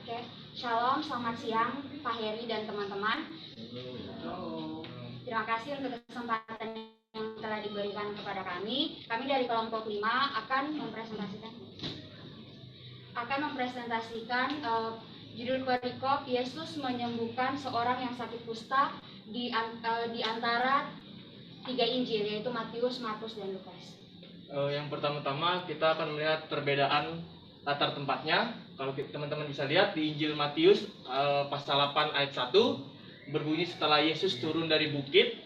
Oke, Shalom, selamat siang Pak Heri dan teman-teman. Terima kasih untuk kesempatan yang telah diberikan kepada kami. Kami dari kelompok 5 akan mempresentasikan judul perikop Yesus menyembuhkan seorang yang sakit kusta di antara 3 Injil, yaitu Matius, Markus, dan Lukas. Yang pertama-tama kita akan melihat perbedaan latar tempatnya. Kalau teman-teman bisa lihat di Injil Matius pasal 8 ayat 1 berbunyi setelah Yesus turun dari bukit,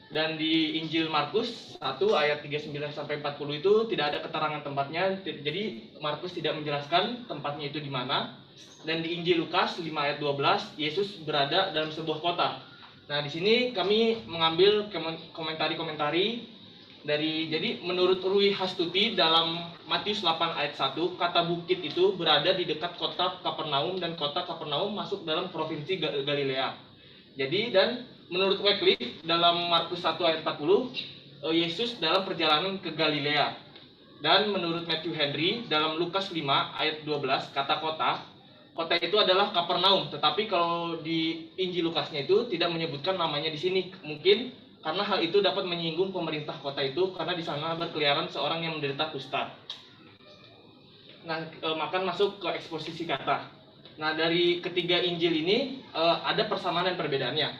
dan di Injil Markus 1 ayat 39 sampai 40 itu tidak ada keterangan tempatnya. Jadi Markus tidak menjelaskan tempatnya itu di mana. Dan di Injil Lukas 5 ayat 12 Yesus berada dalam sebuah kota. Nah, di sini kami mengambil komentari jadi menurut Rui Hastuti dalam Matius 8 ayat 1, kata bukit itu berada di dekat kota Kapernaum, dan kota Kapernaum masuk dalam provinsi Galilea. Jadi, dan menurut Wycliffe dalam Markus 1 ayat 40, Yesus dalam perjalanan ke Galilea. Dan menurut Matthew Henry dalam Lukas 5 ayat 12, kata kota itu adalah Kapernaum, tetapi kalau di Injil Lukasnya itu tidak menyebutkan namanya di sini. Mungkin karena hal itu dapat menyinggung pemerintah kota itu, karena di sana berkeliaran seorang yang menderita kusta. Nah, makan masuk ke eksposisi kata. Nah, dari ketiga Injil ini ada persamaan dan perbedaannya.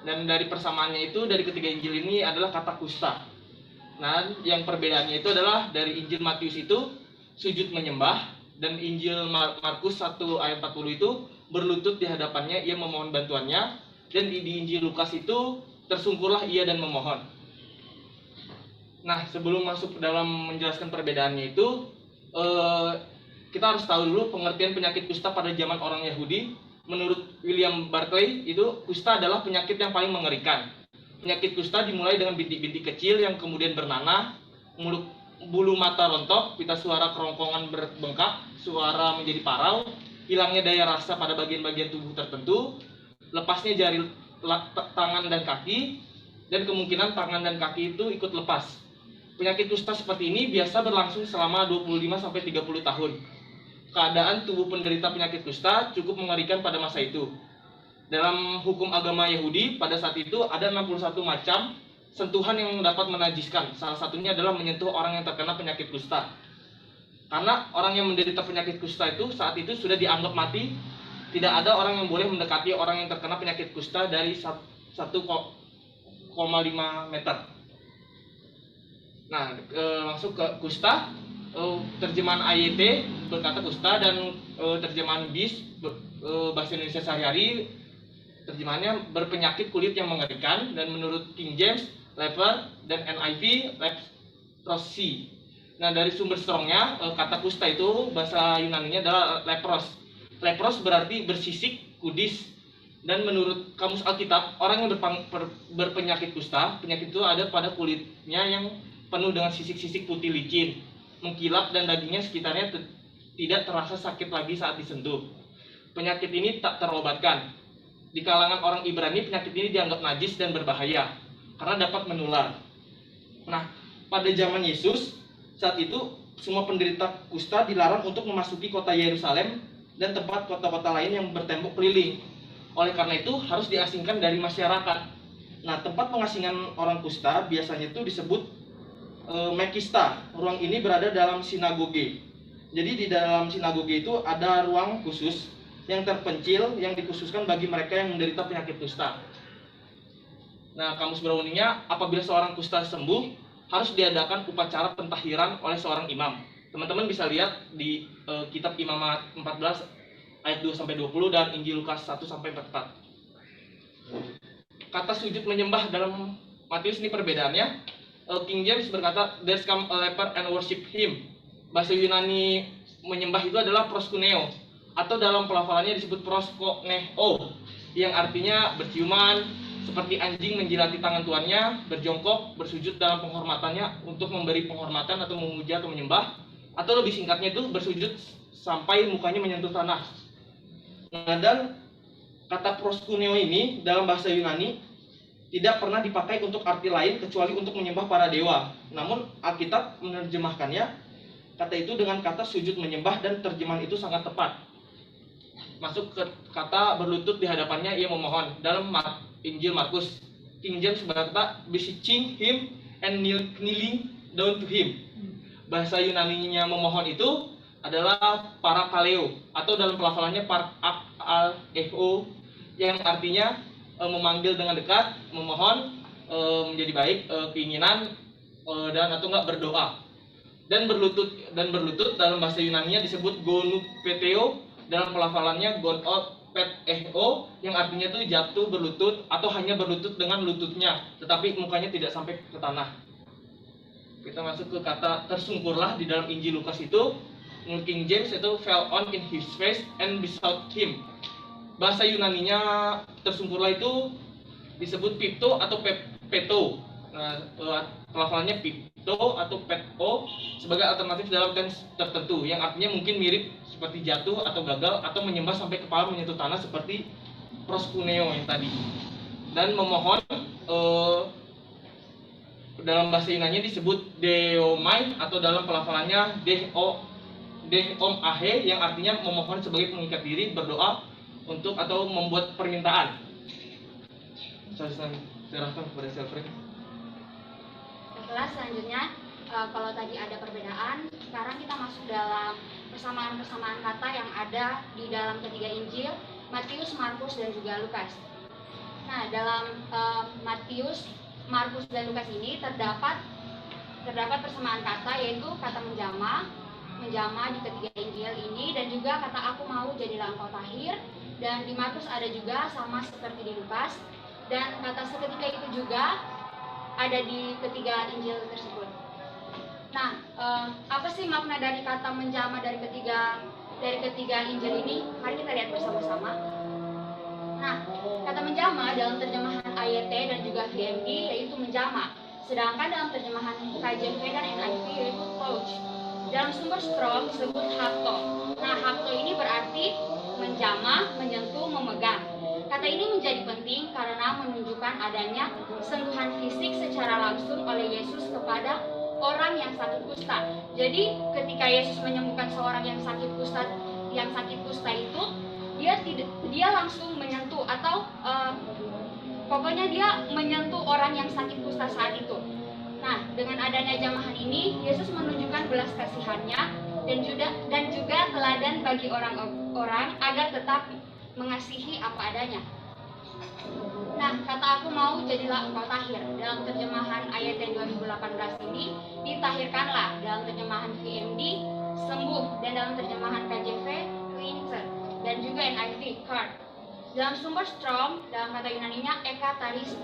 Dan dari persamaannya itu, dari ketiga Injil ini adalah kata kusta. Nah, yang perbedaannya itu adalah dari Injil Matius itu sujud menyembah, dan Injil Markus 1 ayat 40 itu berlutut di hadapannya, ia memohon bantuannya. Dan di Injil Lukas itu tersungkurlah ia dan memohon. Nah, sebelum masuk ke dalam menjelaskan perbedaannya itu, kita harus tahu dulu pengertian penyakit kusta pada zaman orang Yahudi. Menurut William Barclay, itu kusta adalah penyakit yang paling mengerikan. Penyakit kusta dimulai dengan bintik-bintik kecil yang kemudian bernanah, bulu mata rontok, pita suara kerongkongan berbengkak, suara menjadi parau, hilangnya daya rasa pada bagian-bagian tubuh tertentu, lepasnya jari tangan dan kaki, dan kemungkinan tangan dan kaki itu ikut lepas. Penyakit kusta seperti ini biasa berlangsung selama 25-30 tahun. Keadaan tubuh penderita penyakit kusta cukup mengerikan pada masa itu. Dalam hukum agama Yahudi pada saat itu ada 61 macam sentuhan yang dapat menajiskan. Salah satunya adalah menyentuh orang yang terkena penyakit kusta. Karena orang yang menderita penyakit kusta itu saat itu sudah dianggap mati. Tidak ada orang yang boleh mendekati orang yang terkena penyakit kusta dari 1,5 meter. Nah, masuk ke kusta. Terjemahan AYT berkata kusta, dan terjemahan BIS bahasa Indonesia sehari-hari terjemahannya berpenyakit kulit yang mengerikan, dan menurut King James leper, dan NIV leprosy. Nah, dari sumber strongnya kata kusta itu bahasa Yunaninya adalah lepros. Lepros berarti bersisik, kudis. Dan menurut Kamus Alkitab, orang yang berpenyakit kusta, penyakit itu ada pada kulitnya yang penuh dengan sisik-sisik putih licin, mengkilap, dan dagingnya sekitarnya tidak terasa sakit lagi saat disentuh. Penyakit ini tak terobatkan. Di kalangan orang Ibrani, penyakit ini dianggap najis dan berbahaya karena dapat menular. Nah, pada zaman Yesus, saat itu semua penderita kusta dilarang untuk memasuki kota Yerusalem dan tempat kota-kota lain yang bertembok keliling. Oleh karena itu harus diasingkan dari masyarakat. Nah, tempat pengasingan orang kusta biasanya itu disebut Mekista. Ruang ini berada dalam sinagoge. Jadi di dalam sinagoge itu ada ruang khusus yang terpencil yang dikhususkan bagi mereka yang menderita penyakit kusta. Nah, Kamus Browning-nya, apabila seorang kusta sembuh, harus diadakan upacara pentahiran oleh seorang imam. Teman-teman bisa lihat di kitab Imamat 14 ayat 2-20 dan Injil Lukas 1-44. Kata sujud menyembah dalam Matius ini perbedaannya. King James berkata, "There's come a leper and worship him." Bahasa Yunani menyembah itu adalah proskuneo, atau dalam pelafalannya disebut proskoneo, yang artinya berciuman, seperti anjing menjilati tangan tuannya, berjongkok, bersujud dalam penghormatannya untuk memberi penghormatan atau memuja atau menyembah, atau lebih singkatnya itu bersujud sampai mukanya menyentuh tanah. Nah, dan kata proskuneo ini dalam bahasa Yunani tidak pernah dipakai untuk arti lain kecuali untuk menyembah para dewa. Namun Alkitab menerjemahkannya kata itu dengan kata sujud menyembah, dan terjemahan itu sangat tepat. masuk ke kata berlutut di hadapannya, ia memohon. Dalam Injil Markus, King James berkata beseeching him and kneeling down to him. Bahasa Yunaninya memohon itu adalah parakaleo, atau dalam pelafalannya parakaleo, yang artinya memanggil dengan dekat, memohon menjadi baik, keinginan, dan atau enggak berdoa. Dan berlutut dalam bahasa Yunaninya disebut gonupeteo, dalam pelafalannya gonopeteo, yang artinya itu jatuh berlutut atau hanya berlutut dengan lututnya, tetapi mukanya tidak sampai ke tanah. Kita masuk ke kata tersungkurlah di dalam Injil Lukas itu. Menurut King James itu fell on in his face and besought him. Bahasa Yunaninya tersungkurlah itu disebut pipto atau peto. Nah, pelafalannya pipto atau peto sebagai alternatif dalam tense tertentu, yang artinya mungkin mirip seperti jatuh atau gagal atau menyembah sampai kepala menyentuh tanah seperti proskuneo yang tadi. Dan memohon dalam bahasa Yunani disebut deomai, atau dalam pelafalannya deom ahe, yang artinya memohon sebagai pengikat diri, berdoa untuk atau membuat permintaan. Saya serahkan kepada Selfred. Kelas selanjutnya, kalau tadi ada perbedaan, sekarang kita masuk dalam persamaan-persamaan kata yang ada di dalam ketiga Injil, Matius, Markus, dan juga Lukas. Nah, dalam Matius, Markus, dan Lukas ini terdapat persamaan kata, yaitu kata menjama di ketiga Injil ini, dan juga kata aku mau jadilah engkau tahir. Dan di Markus ada juga sama seperti di Lukas, dan kata seketika itu juga ada di ketiga Injil tersebut. Nah, apa sih makna dari kata menjama dari ketiga Injil ini? Mari kita lihat bersama-sama. Nah, kata menjama dalam terjemahan AYT dan juga VMD yaitu menjama, sedangkan dalam terjemahan KJV dan NIV yaitu touch. Dalam sumber Strong disebut hapto. Nah, hapto ini berarti menjama, menyentuh, memegang. Kata ini menjadi penting karena menunjukkan adanya sentuhan fisik secara langsung oleh Yesus kepada orang yang sakit kusta. Jadi ketika Yesus menyembuhkan seorang yang sakit kusta itu, dia langsung menyentuh, atau pokoknya dia menyentuh orang yang sakit kusta saat itu. Nah, dengan adanya jamahan ini, Yesus menunjukkan belas kasihannya dan juga teladan bagi orang-orang agar tetap mengasihi apa adanya. Nah, kata aku mau jadilah engkau tahir dalam terjemahan ayat 2018 ini ditahirkanlah, dalam terjemahan VMD sembuh, dan dalam terjemahan KJV cleanser, dan juga NIV card. Dalam sumber Strong, dalam kata Yunaninya ekatariste,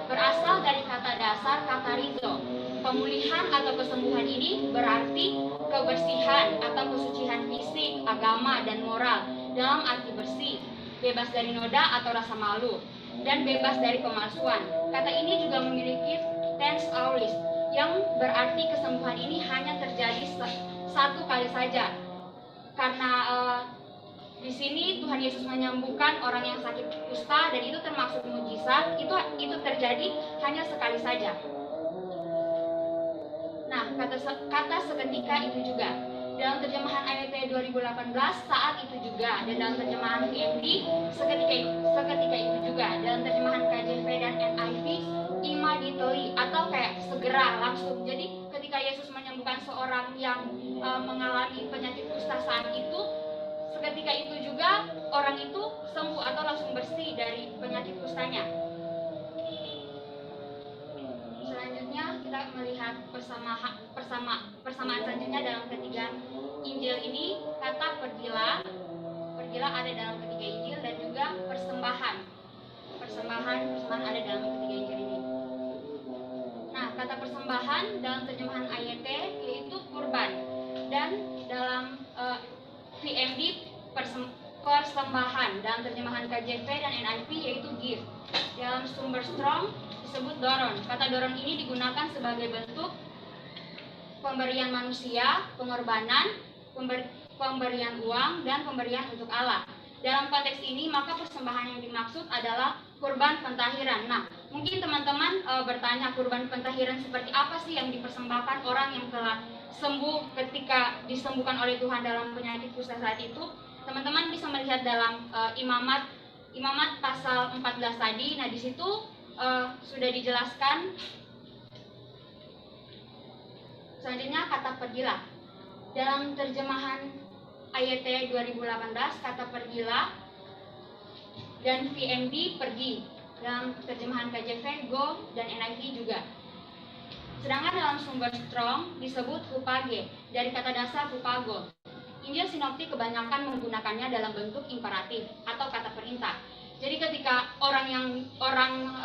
berasal dari kata dasar katarizo. Pemulihan atau kesembuhan ini berarti kebersihan atau kesucian fisik, agama, dan moral dalam arti bersih, bebas dari noda atau rasa malu, dan bebas dari pemalsuan. Kata ini juga memiliki tense aulis, yang berarti kesembuhan ini hanya terjadi satu kali saja. Karena di sini Tuhan Yesus menyembuhkan orang yang sakit kusta, dan itu termasuk mujizat, itu terjadi hanya sekali saja. Nah, kata seketika itu juga dalam terjemahan AYT 2018 saat itu juga, dan dalam terjemahan VMD seketika itu juga, dalam terjemahan KJV dan NIV immediately, atau kayak segera, langsung. Jadi ketika Yesus menyembuhkan seorang yang mengalami penyakit kusta saat itu, seketika itu juga orang itu sembuh atau langsung bersih dari penyakit kustanya. Selanjutnya kita melihat persamaan selanjutnya dalam ketiga Injil ini. Kata pergilah ada dalam ketiga Injil, dan juga persembahan ada dalam ketiga Injil ini. Nah, kata persembahan dalam terjemahan AYT yaitu kurban, dan dalam VMD persembahan, dalam terjemahan KJV dan NIV yaitu gift. Dalam sumber Strong disebut doron. Kata doron ini digunakan sebagai bentuk pemberian manusia, pengorbanan, pemberian uang, dan pemberian untuk Allah. Dalam konteks ini, maka persembahan yang dimaksud adalah kurban pentahiran. Nah, mungkin teman-teman bertanya, kurban pentahiran seperti apa sih yang dipersembahkan orang yang telah sembuh ketika disembuhkan oleh Tuhan dalam penyakit kusta saat itu, teman-teman bisa melihat dalam Imamat pasal 14 tadi. Nah, di situ sudah dijelaskan. Selanjutnya kata pergilah. Dalam terjemahan AYT 2018, kata pergilah dan VMD pergi. Dalam terjemahan KJV, go, dan NIV juga. Sedangkan dalam sumber Strong disebut hupage, dari kata dasar hupago. Injil sinoptik kebanyakan menggunakannya dalam bentuk imperatif atau kata perintah. Jadi ketika orang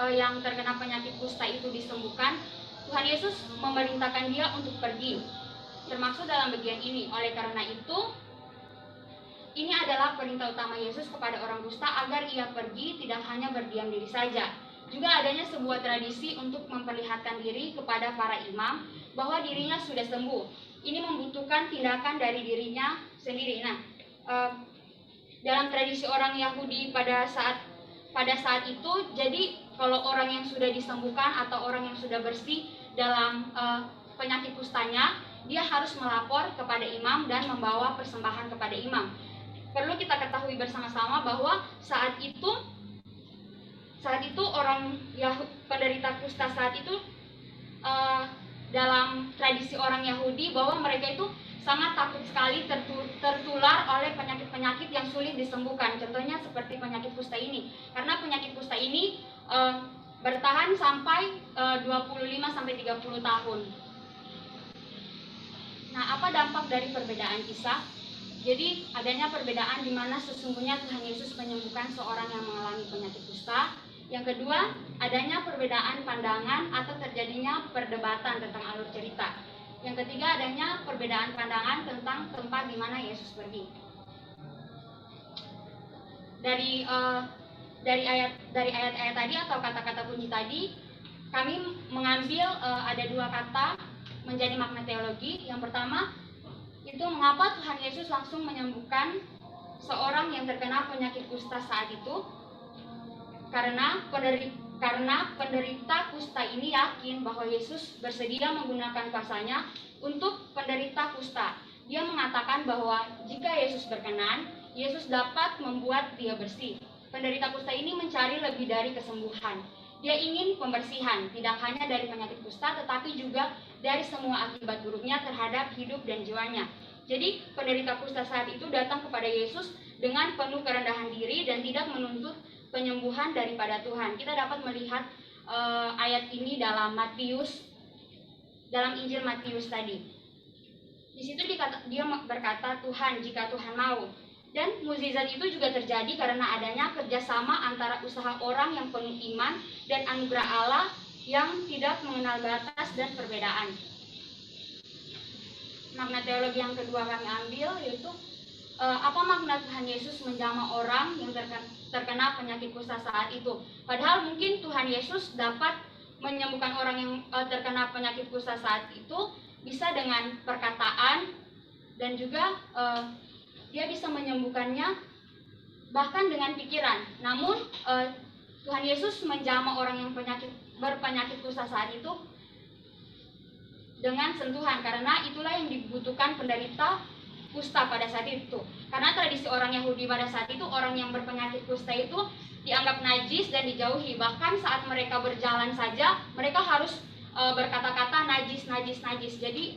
yang terkena penyakit kusta itu disembuhkan, Tuhan Yesus memerintahkan dia untuk pergi. Termaksud dalam bagian ini. Oleh karena itu, ini adalah perintah utama Yesus kepada orang kusta agar ia pergi, tidak hanya berdiam diri saja. Juga adanya sebuah tradisi untuk memperlihatkan diri kepada para imam bahwa dirinya sudah sembuh. Ini membutuhkan tindakan dari dirinya sendiri. Nah, dalam tradisi orang Yahudi pada saat itu, jadi kalau orang yang sudah disembuhkan atau orang yang sudah bersih dalam penyakit kustanya, dia harus melapor kepada imam dan membawa persembahan kepada imam. Perlu kita ketahui bersama-sama bahwa saat itu orang penderita kusta saat itu dalam tradisi orang Yahudi bahwa mereka itu sangat takut sekali tertular oleh penyakit-penyakit yang sulit disembuhkan. Contohnya seperti penyakit kusta ini. Karena penyakit kusta ini bertahan sampai 25 sampai 30 tahun. Nah, apa dampak dari perbedaan kisah? Jadi adanya perbedaan di mana sesungguhnya Tuhan Yesus menyembuhkan seorang yang mengalami penyakit kusta. Yang kedua, adanya perbedaan pandangan atau terjadinya perdebatan tentang alur cerita. Yang ketiga, adanya perbedaan pandangan tentang tempat di mana Yesus pergi. Dari ayat-ayat tadi atau kata-kata kunci tadi, kami mengambil ada dua kata menjadi makna teologi. Yang pertama, itu mengapa Tuhan Yesus langsung menyembuhkan seorang yang terkena penyakit kusta saat itu. Karena penderita kusta ini yakin bahwa Yesus bersedia menggunakan kuasanya untuk penderita kusta. Dia mengatakan bahwa jika Yesus berkenan, Yesus dapat membuat dia bersih. Penderita kusta ini mencari lebih dari kesembuhan. Dia ingin pembersihan, tidak hanya dari penyakit kusta, tetapi juga dari semua akibat buruknya terhadap hidup dan jiwanya. Jadi penderita kusta saat itu datang kepada Yesus dengan penuh kerendahan diri dan tidak menuntut penyembuhan daripada Tuhan. Kita dapat melihat ayat ini dalam Injil Matius tadi. Di situ dia berkata, Tuhan, jika Tuhan mau. Dan mukjizat itu juga terjadi karena adanya kerjasama antara usaha orang yang penuh iman dan anugerah Allah yang tidak mengenal batas dan perbedaan. Makna teologi yang kedua kami ambil yaitu apa makna Tuhan Yesus menjamah orang yang terkena penyakit kusta saat itu. Padahal mungkin Tuhan Yesus dapat menyembuhkan orang yang terkena penyakit kusta saat itu bisa dengan perkataan dan juga dia bisa menyembuhkannya bahkan dengan pikiran. Namun Tuhan Yesus menjamah orang yang berpenyakit kusta saat itu dengan sentuhan, karena itulah yang dibutuhkan penderita kusta pada saat itu. Karena tradisi orang Yahudi pada saat itu, orang yang berpenyakit kusta itu dianggap najis dan dijauhi. Bahkan saat mereka berjalan saja, mereka harus berkata-kata najis, najis, najis. Jadi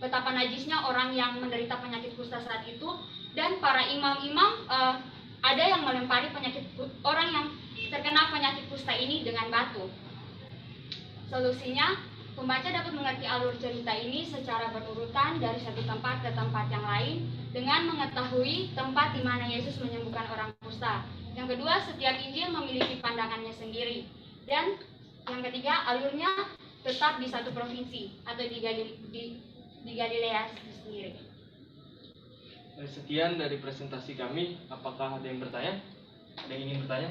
betapa najisnya orang yang menderita penyakit kusta saat itu. Dan para imam-imam ada yang melempari orang yang terkena penyakit kusta ini dengan batu. Solusinya, pembaca dapat mengerti alur cerita ini secara berurutan dari satu tempat ke tempat yang lain dengan mengetahui tempat di mana Yesus menyembuhkan orang kusta. Yang kedua, setiap Injil memiliki pandangannya sendiri. Dan yang ketiga, alurnya tetap di satu provinsi atau di Galilea sendiri. Sekian dari presentasi kami. Apakah ada yang bertanya? Ada yang ingin bertanya?